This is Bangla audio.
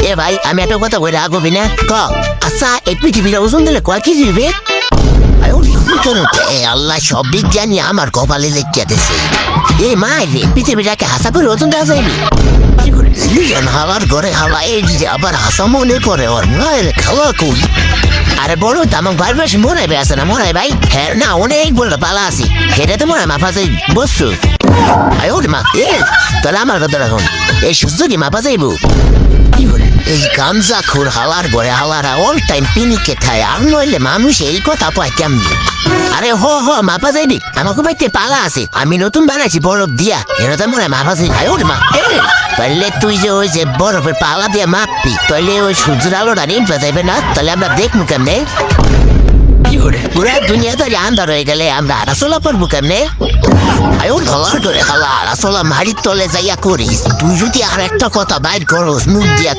এ ভাই আমি একটা কথা কই রাখবি না ক আচ্ছা এই পৃথিবীর ওজন দিলে কয় কেজি হবে কেন আল্লাহ সব বিজ্ঞানী আমার কপালে লেখিয়া দিছে এ মা রে পৃথিবীটাকে হাসা করে ওজন দেওয়া যায়নি হাওয়ার ঘরে হাওয়া এই যে আবার হাসা মনে করে ওর মায়ের খাওয়া কই আরে বলো তো আমার ভাই বেশ মনে আছে না মনে ভাই হ্যাঁ না অনেক বললো পালা আছি সেটা তো মনে হয় মাফাজে বসছো মা তাহলে আমার কথা রাখুন এই সুস্থ কি মাফা যাইবো এই গামজা খুর হাওয়ার ঘরে হাওয়ারা অল টাইম পিনিকে খায় আর নইলে মানুষ এই কথা পায় কেমনি আরে হ মাপা যাইবি আমাকে বাইতে পালা আছে আমি নতুন বানাইছি বরফ দিয়া এটা তো মনে হয় মাপা যাই মা তাহলে তুই যে ওই যে বরফের পালা দিয়ে মাপবি তাহলে ওই সূর্যের আলোটা নিমপে যাইবে না তাহলে আমরা দেখবো কেমনে পুরা দুনিয়া তো আন্ধার হয়ে গেলে আমরা আড়াচলা করবো কেমনে ধলার করে খালা আড়াচলা মারির তলে যাইয়া করিস তুই যদি আর একটা কথা বাইর করস মুখ দিয়া